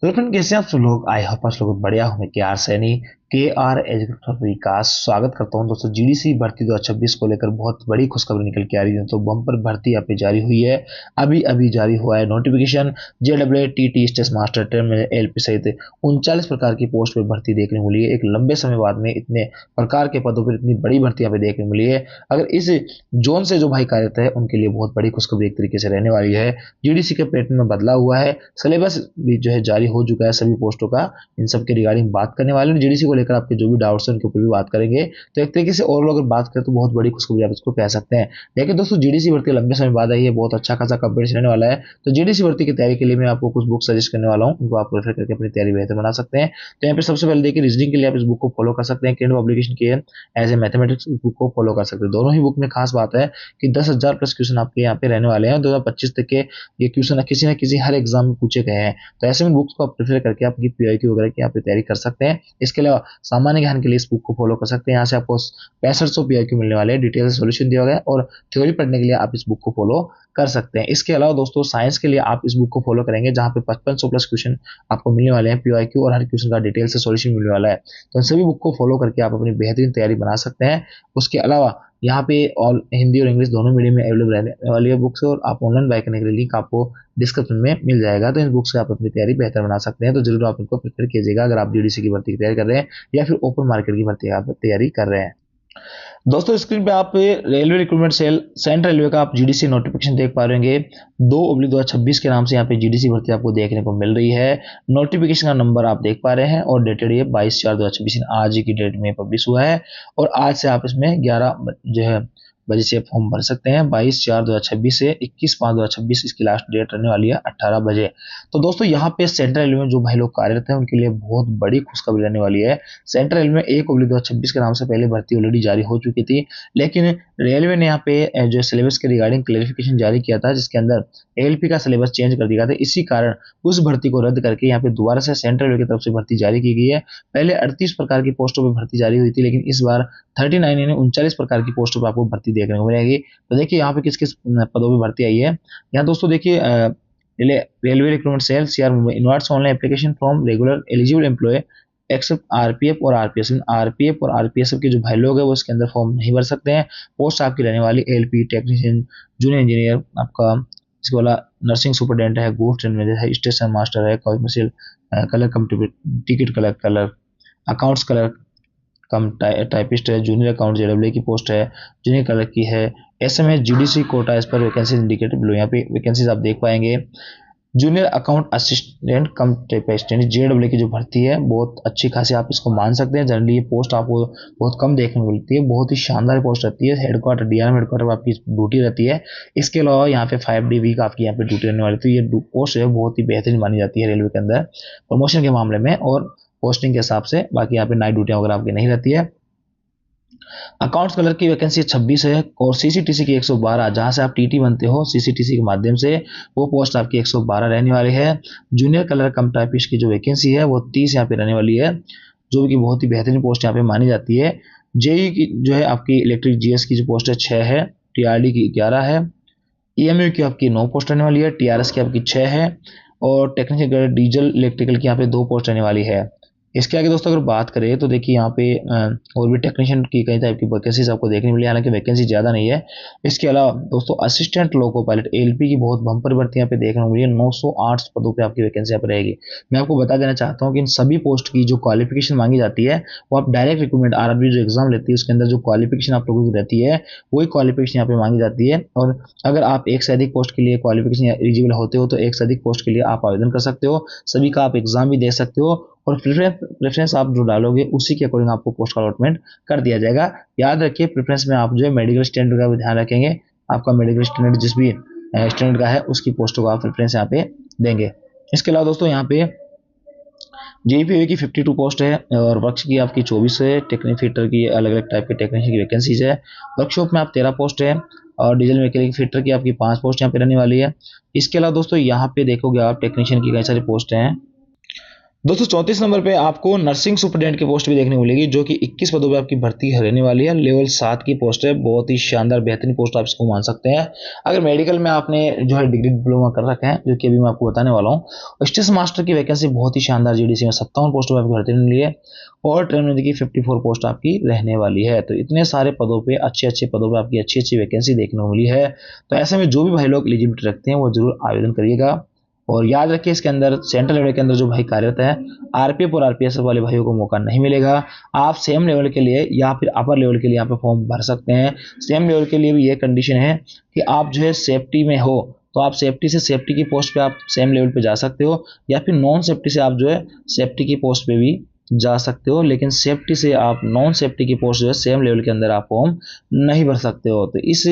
तो फ्रेंड कैसे हैं आप सब लोग। आई होप आप लोग बढ़िया होंगे। के आर सैनी के आर एजुकेटर विकास स्वागत करता हूं दोस्तों। जीडीसी भर्ती 2026 को लेकर बहुत बड़ी खुशखबरी निकल के आ रही है। तो बम्पर भर्ती यहाँ पे जारी हुई है। अभी अभी जारी हुआ है notification. JEE state master terminal LP सहित 39 प्रकार की पोस्ट पे भर्ती देखने को मिली है। एक लंबे समय बाद में इतने प्रकार के पदों पर इतनी बड़ी भर्ती यहाँ पे देखने को मिली है। अगर इस जोन से जो भाई कार्यरत है उनके लिए बहुत बड़ी खुशखबरी एक तरीके से रहने वाली है। जीडीसी के पैटर्न में बदलाव हुआ है। सिलेबस भी जो है जारी हो चुका है सभी पोस्टों का। इन सब के रिगार्डिंग बात करने वाले हैं। जीडीसी को लेकर आपके जो भी डाउट्स हैं उनके ऊपर भी बात करेंगे। तो एक तरीके से और अगर बात करें तो बहुत बड़ी खुशखबरी आप इसको कह सकते हैं। देखिए दोस्तों, जीडीसी भर्ती लंबे समय बाद आई है। बहुत अच्छा खासा कंपटीशन रहने वाला है। तो जीडीसी भर्ती की तैयारी के लिए मैं आपको कुछ बुक सजेस्ट करने वाला हूँ, उनको आप रेफर करके अपनी तैयारी बेहतर बना सकते हैं। तो यहाँ पे सबसे पहले देखिए, रीजनिंग के लिए आप इस बुक को फॉलो कर सकते हैं। केंद्र पब्लिकेशन की है। एज ए मैथमेटिक्स बुक को फॉलो कर सकते हैं। दोनों ही बुक में खास बात है कि 10,000 प्लस क्वेश्चन आपके यहाँ पे रहने वाले हैं। 2025 तक के ये क्वेश्चन किसी न किसी हर एग्जाम में पूछे गए हैं। तो ऐसे में बुक्स को आप प्रेफर करके आपकी पीआईक्यू वगैरह की यहाँ पे तैयारी कर सकते हैं। इसके अलावा सामान्य ज्ञान के लिए इस बुक को फॉलो कर सकते हैं। यहाँ से आपको 6500 पीआईक्यू मिलने वाले हैं। डिटेल से सॉल्यूशन दिया गया है और थ्योरी पढ़ने के लिए आप इस बुक को फॉलो कर सकते हैं। इसके अलावा दोस्तों, साइंस के लिए आप इस बुक को फॉलो करेंगे जहाँ पे 5500 प्लस क्वेश्चन आपको मिलने वाले हैं पीआईक्यू, और हर क्वेश्चन का डिटेल से सॉल्यूशन मिलने वाला है। तो इन सभी बुक को फॉलो करके आप अपनी बेहतरीन तैयारी बना सकते हैं। उसके अलावा यहाँ पे ऑल हिंदी और इंग्लिश दोनों मीडियम में अवेलेबल रहने वाली है बुक्स, और आप ऑनलाइन बाय करने के लिए लिंक आपको डिस्क्रिप्शन में मिल जाएगा। तो इन बुक से आप अपनी तैयारी बेहतर बना सकते हैं। तो जरूर आप इनको प्रिपेयर कीजिएगा अगर आप जीडीसी की भर्ती की तैयारी कर रहे हैं या फिर ओपन मार्केट की भर्ती आप तैयारी कर रहे हैं। दोस्तों, स्क्रीन पे आप railway recruitment cell central railway का आप जीडीसी नोटिफिकेशन देख पा रहे होंगे। 2/2026 के नाम से यहाँ पे जीडीसी भर्ती आपको देखने को मिल रही है। नोटिफिकेशन का नंबर आप देख पा रहे हैं और डेटेड ये 22/4/2026 आज ही की डेट में पब्लिश हुआ है। और आज से आप इसमें 11 जो है बजे से फॉर्म भर सकते हैं। 22/4/2026 से 21/5/2026 इसकी लास्ट डेट रहने वाली है 18 बजे। तो दोस्तों, यहाँ पे सेंट्रल रेलवे में जो भाई लोग कार्यरत हैं उनके लिए बहुत बड़ी खुशखबरी रहने वाली है। सेंट्रल रेलवे में 1/2026 के नाम से पहले भर्ती ऑलरेडी जारी हो चुकी थी, लेकिन रेलवे ने यहाँ पे जो सिलेबस के रिगार्डिंग क्लेरिफिकेशन जारी किया था, जिसके अंदर एएलपी का सिलेबस चेंज कर दिया था। इसी कारण उस भर्ती को रद्द करके यहाँ पे दोबारा से सेंट्रल रेलवे की तरफ से भर्ती जारी की गई है। पहले 38 प्रकार की पोस्टों पर भर्ती जारी हुई थी, लेकिन इस बार 39 यानी 39 प्रकार की पोस्टों पर आपको भर्ती देखने को मिलेगी। तो देखिए यहाँ पे किस किस पदों पर भर्ती आई है। यहाँ दोस्तों देखिए, railway recruitment cell CR Mumbai invites online application from regular eligible employee except RPF और आरपीएस। आरपीएफ और आरपीएसएफ के जो भाई लोग हैं वो इसके अंदर फॉर्म नहीं भर सकते हैं। पोस्ट आपकी रहने वाली एलपी टेक्नीशियन, जूनियर इंजीनियर, आपका इसके वाला नर्सिंग सुपरडेंट है, गोस्ट ट्रेन मैनेजर है, स्टेशन मास्टर है, कमर्शियल कलर कम टिकट कलर अकाउंट्स कलर कम टाइपिस्ट है, जूनियर अकाउंट जेडब्ल्यू की पोस्ट है, जूनियर कलर की है। एसएमएस जीडीसी कोटा इस पर वैकेंसी इंडिकेटेड बिलो। यहाँ पे वैकेंसीज आप देख पाएंगे। जूनियर अकाउंट असिस्टेंट कम टाइपिस्ट यानी जेडब्ल्यू की जो भर्ती है बहुत अच्छी खासी आप इसको मान सकते हैं। जनरली ये पोस्ट आपको बहुत कम देखने को मिलती है। बहुत ही शानदार पोस्ट रहती है। हेडक्वार्टर डीआरएम हेडक्वार्टर आपकी ड्यूटी रहती है। इसके अलावा यहाँ पे 5 वीक आपकी यहाँ पे ड्यूटी रहने वाली। तो ये पोस्ट है बहुत ही बेहतरीन मानी जाती है रेलवे के अंदर प्रमोशन के मामले में और पोस्टिंग के हिसाब से। बाकी यहाँ पे नाइट ड्यूटियां वगैरह आपकी नहीं रहती है। अकाउंट्स कलर की वैकेंसी 26 है और सीसीटीसी की 112, जहां से आप टीटी बनते हो सीसीटीसी के माध्यम से, वो पोस्ट आपकी 112 रहने वाली है। जूनियर कलर कम टाइपिस्ट की जो वैकेंसी है वो 30 यहाँ पे रहने वाली है, जो कि बहुत ही बेहतरीन पोस्ट यहाँ पे मानी जाती है। जेई की जो है आपकी इलेक्ट्रिक जीएस की जो पोस्ट है 6 है, टीआरडी की 11 है, ईएमयू की आपकी 9 पोस्ट रहने वाली है, टीआरएस की आपकी 6 है और टेक्निकल डीजल इलेक्ट्रिकल की यहाँ पे 2 पोस्ट रहने वाली है। इसके आगे दोस्तों अगर बात करें तो देखिए यहाँ पे और भी टेक्नीशियन की कई टाइप की वैकेंसीज आपको देखने मिली, हालांकि वैकेंसी ज़्यादा नहीं है। इसके अलावा दोस्तों असिस्टेंट लोको पायलट एलपी की बहुत बम्पर भर्ती यहाँ पे देखने को मिली है। 908 पदों पे आपकी वैकेंसी यहाँ पे रहेगी। मैं आपको बता देना चाहता हूँ कि इन सभी पोस्ट की जो क्वालिफिकेशन मांगी जाती है वो आप डायरेक्ट रिक्रूटमेंट आरआरबी जो एग्जाम लेती है उसके अंदर जो क्वालिफिकेशन आप लोगों की रहती है वही क्वालिफिकेशन यहाँ पे मांगी जाती है। और अगर आप एक से अधिक पोस्ट के लिए क्वालिफिकेशन एलिजिबल होते हो तो एक से अधिक पोस्ट के लिए आप आवेदन कर सकते हो। सभी का आप एग्जाम भी दे सकते हो और प्रेफरेंस आप जो डालोगे उसी के अकॉर्डिंग आपको पोस्ट का अलॉटमेंट कर दिया जाएगा। याद रखिए, प्रेफरेंस में आप जो है मेडिकल स्टैंडर्ड का भी ध्यान रखेंगे। आपका मेडिकल स्टैंडर्ड जिस भी स्टैंडर्ड का है उसकी पोस्टों को आप प्रेफरेंस यहाँ पे देंगे। इसके अलावा दोस्तों यहाँ पे जेईपीओ की 52 पोस्ट है और वर्क्स की आपकी 24 है। टेक्निक फिटर की अलग अलग टाइप के टेक्नीशियन की वैकेंसीज है। वर्कशॉप में आप 13 पोस्ट है और डीजल मैकेनिक फिटर की आपकी 5 पोस्ट यहाँ पे रहने वाली है। इसके अलावा दोस्तों यहाँ पे देखोगे आप टेक्नीशियन की कई सारी पोस्ट हैं। दोस्तों 34 नंबर पे आपको नर्सिंग सुपरडेंट की पोस्ट भी देखने को मिलेगी, जो कि 21 पदों पे आपकी भर्ती रहने वाली है। लेवल 7 की पोस्ट है, बहुत ही शानदार बेहतरीन पोस्ट आप इसको मान सकते हैं। अगर मेडिकल में आपने जो है डिग्री डिप्लोमा कर रखा है, जो कि अभी मैं आपको बताने वाला हूँ। स्टेस मास्टर की वैकेंसी बहुत ही शानदार, जीडीसी में 57 पोस्टों पर आपकी भर्ती रहने वाली है और ट्रेन में देखिए 54 पोस्ट आपकी रहने वाली है। तो इतने सारे पदों पे अच्छे अच्छे पदों पे आपकी अच्छी अच्छी वैकेंसी देखने को मिली है। तो ऐसे में जो भी भाई लोग एलिजिबिलिटी रखते हैं वो जरूर आवेदन करिएगा। और याद रखिए इसके अंदर सेंट्रल लेवल के अंदर जो भाई कार्यरत है, आरपीएफ और आरपीएस वाले भाइयों को मौका नहीं मिलेगा। आप सेम लेवल के लिए या फिर अपर लेवल के लिए यहाँ पे फॉर्म भर सकते हैं। सेम लेवल के लिए भी ये कंडीशन है कि आप जो है सेफ्टी में हो, तो आप सेफ्टी से सेफ्टी की पोस्ट पे आप सेम लेवल पे जा सकते हो, या फिर नॉन सेफ्टी से आप जो है सेफ्टी की पोस्ट पे भी जा सकते हो। लेकिन सेफ्टी से आप नॉन सेफ्टी की पोस्ट जो है सेम लेवल के अंदर आप फॉर्म नहीं भर सकते हो। तो इस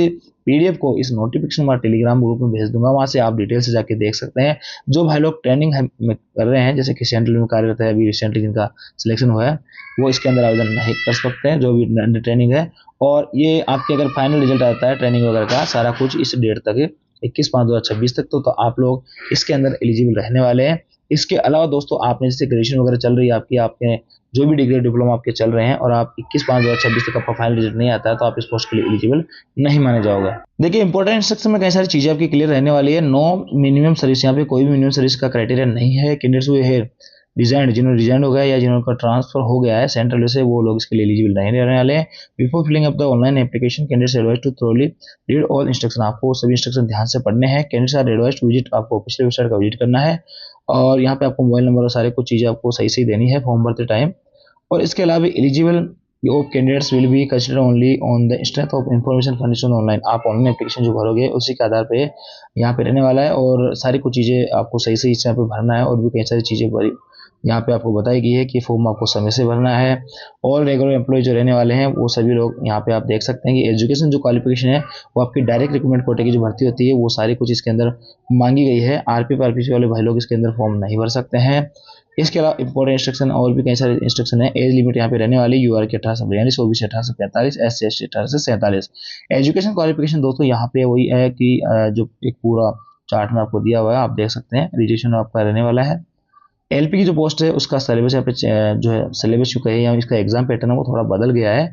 पीडीएफ को इस नोटिफिकेशन में टेलीग्राम ग्रुप में भेज दूंगा, वहां से आप डिटेल से जाके देख सकते हैं। जो भाई लोग ट्रेनिंग में कर रहे हैं, जैसे कि सेंट्रल में कार्यरत है, अभी रिसेंटली जिनका सिलेक्शन हुआ है, वो इसके अंदर आवेदन नहीं कर सकते हैं, जो भी अंडर ट्रेनिंग है। और ये आपके अगर फाइनल रिजल्ट आता है ट्रेनिंग वगैरह का सारा कुछ इस डेट तक, 21/5/2026 तक, तो आप लोग इसके अंदर एलिजिबल रहने वाले हैं। इसके अलावा दोस्तों आपने जैसे ग्रेजुएशन वगैरह चल रही है आपकी, आपके जो भी डिग्री डिप्लोमा आपके चल रहे हैं और आप 21/5/2026 तक आपका फाइनल रिजल्ट नहीं आता है, तो आप इस पोस्ट के लिए एलिजिबल नहीं माने जाओगे। देखिए इंपॉर्टेंट इंस्ट्रक्शन में कई सारी चीजें आपकी क्लियर रहने वाली है। नो मिनिमम सर्विस, यहाँ पे कोई भी मिनिमम सर्विस का क्राइटेरिया नहीं है। कैंडिडेट्स हुए है रिजाइंड, जिन्होंने रिजाइंड हो गया या जिन्होंने ट्रांसफर हो गया है सेंट्रल से, वो लोग इसके लिए एलिजिबल नहीं रहने वाले हैं। Before filling up the online application, candidates advise to thoroughly read all instruction, आपको सभी इंस्ट्रक्शन ध्यान से पढ़ने हैं। Candidates are advise to visit, आपको पिछले वेबसाइट का विजिट करना है और यहाँ पे आपको मोबाइल नंबर और सारे कुछ चीज़ें आपको सही सही देनी है फॉर्म भरते टाइम। और इसके अलावा eligible of candidates will be consider only on the strength of information furnished online, आप ऑनलाइन एप्लीकेशन जो भरोगे उसी के आधार पे यहाँ पे रहने वाला है। और सारी कुछ चीज़ें आपको सही सही यहाँ पे भरना है और भी कई सारी चीज़ें भरी यहाँ पे आपको बताई गई है कि फॉर्म आपको समय से भरना है। और रेगुलर एम्प्लॉय जो रहने वाले हैं वो सभी लोग यहाँ पे आप देख सकते हैं कि एजुकेशन जो क्वालिफिकेशन है वो आपकी डायरेक्ट रिक्रूटमेंट कोटे की जो भर्ती होती है वो सारी कुछ इसके अंदर मांगी गई है। आरपीसी वाले भाई लोग इसके अंदर फॉर्म नहीं भर सकते हैं। इसके अलावा इंपॉर्टेंट इंस्ट्रक्शन और भी कई सारे इंस्ट्रक्शन है। एज लिमिट यहाँ पे रहने वाली यूआर की 18 से 42, ओबीसी से 18 से 45, SC ST 18 से 47। एजुकेशन क्वालिफिकेशन दोस्तों यहाँ पे वही है कि जो एक पूरा चार्ट में आपको दिया हुआ है, आप देख सकते हैं। रिजर्वेशन आपका रहने वाला है। एलपी की जो पोस्ट है उसका सिलेबस यहाँ पे जो है सिलेबस चुका है या इसका एग्जाम पैटर्न है वो थोड़ा बदल गया है।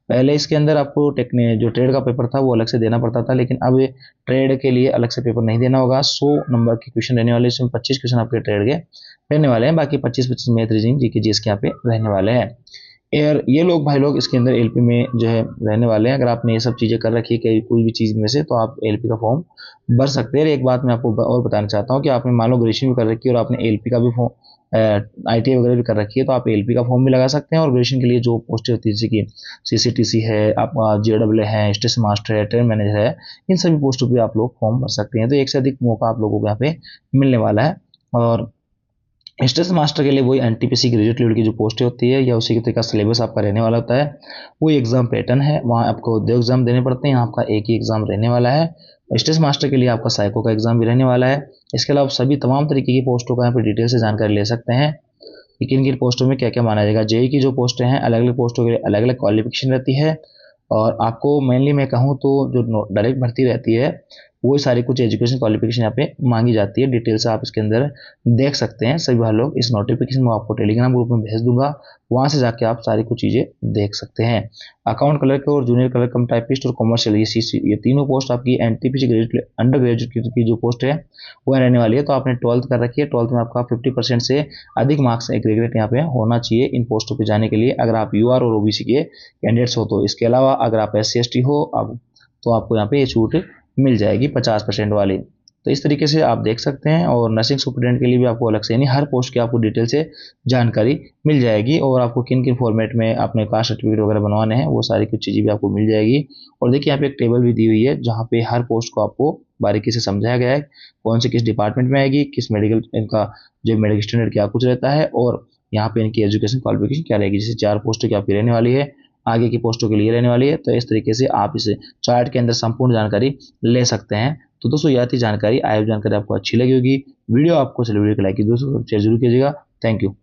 पहले इसके अंदर आपको जो ट्रेड का पेपर था वो अलग से देना पड़ता था, लेकिन अब ट्रेड के लिए अलग से पेपर नहीं देना होगा। 100 नंबर के क्वेश्चन रहने वाले, इसमें 25 क्वेश्चन आपके ट्रेड के रहने वाले हैं, बाकी 25-25 मैथ रीजनिंग जीके जीएस के यहाँ पे रहने वाले हैं। और ये लोग भाई लोग इसके अंदर एलपी में जो है रहने वाले हैं। अगर आपने ये सब चीज़ें कर रखी है कोई भी चीज़ में से, तो आप एलपी का फॉर्म भर सकते हैं। एक बात मैं आपको और बताना चाहता हूँ कि आपने मान लो ग्रेजुएशन भी कर रखी है और आपने एलपी का भी फॉर्म आईटीआई वगैरह भी कर रखी है, तो आप एलपी का फॉर्म भी लगा सकते हैं। और ग्रेजुएशन के लिए जो पोस्टें होती है जैसे कि सीसीटीसी है, आपका जेडब्ल्यू है, स्टेशन मास्टर है, ट्रेन मैनेजर है, इन सभी पोस्टों पे आप लोग फॉर्म भर सकते हैं। तो एक से अधिक मौका आप लोगों को यहाँ पे मिलने वाला है। और स्टेशन मास्टर के लिए वही एनटीपीसी ग्रेजुएट लेवल की जो पोस्टें होती है या उसी के तरीका सिलेबस आपका रहने वाला होता है, वही एग्जाम पैटर्न है। वहाँ आपको 2 एग्जाम देने पड़ते हैं, यहाँ आपका एक ही एग्जाम रहने वाला है। स्टेशन मास्टर के लिए आपका साइको का एग्जाम भी रहने वाला है। इसके अलावा सभी तमाम तरीके की पोस्टों का यहाँ पर डिटेल से जानकारी ले सकते हैं कि किन किन पोस्टों में क्या क्या माना जाएगा। जेई की जो पोस्टें हैं अलग अलग पोस्टों के लिए अलग अलग क्वालिफिकेशन रहती है। और आपको मेनली मैं कहूँ तो जो डायरेक्ट भर्ती रहती है वो सारी कुछ एजुकेशन क्वालिफिकेशन यहाँ पे मांगी जाती है। डिटेल से आप इसके अंदर देख सकते हैं। सभी भाई लोग इस नोटिफिकेशन में आपको टेलीग्राम ग्रुप में भेज दूंगा, वहां से जाके आप सारी कुछ चीज़ें देख सकते हैं। अकाउंट क्लर्क और जूनियर क्लर्क कम टाइपिस्ट और कॉमर्शियल ये तीनों पोस्ट आपकी एनटीपीसी ग्रेजुएट अंडर ग्रेजुएट की जो पोस्ट है वो रहने वाली है। तो आपने 12th कर रखी है, 12th में आपका 50% से अधिक मार्क्स एग्रीगेट यहाँ पे होना चाहिए इन पोस्टों पे जाने के लिए, अगर आप यूआर और ओबीसी के कैंडिडेट्स हो तो। इसके अलावा अगर आप SC ST हो तो आपको यहाँ पे ये छूट मिल जाएगी 50% वाली। तो इस तरीके से आप देख सकते हैं। और नर्सिंग सुपरडेंट के लिए भी आपको अलग से यानी हर पोस्ट की आपको डिटेल से जानकारी मिल जाएगी और आपको किन किन फॉर्मेट में अपने कास्ट सर्टिफिकेट वगैरह बनवाने हैं वो सारी कुछ चीज़ें भी आपको मिल जाएगी। और देखिए यहाँ पे एक टेबल भी दी हुई है जहाँ पे हर पोस्ट को आपको बारीकी से समझाया गया है, कौन से किस डिपार्टमेंट में आएगी, किस मेडिकल इनका जो मेडिकल स्टैंडर्ड क्या कुछ रहता है और यहाँ पे इनकी एजुकेशन क्वालिफिकेशन क्या रहेगी। जैसे 4 पोस्टें की आपकी रहने वाली है, आगे की पोस्टों के लिए रहने वाली है। तो इस तरीके से आप इस चार्ट के अंदर संपूर्ण जानकारी ले सकते हैं। तो दोस्तों यह थी जानकारी, आई होप जानकारी आपको अच्छी लगी होगी। वीडियो आपको चलिए वीडियो को लाइक कीजिए दोस्तों, शेयर जरूर कीजिएगा। Thank you.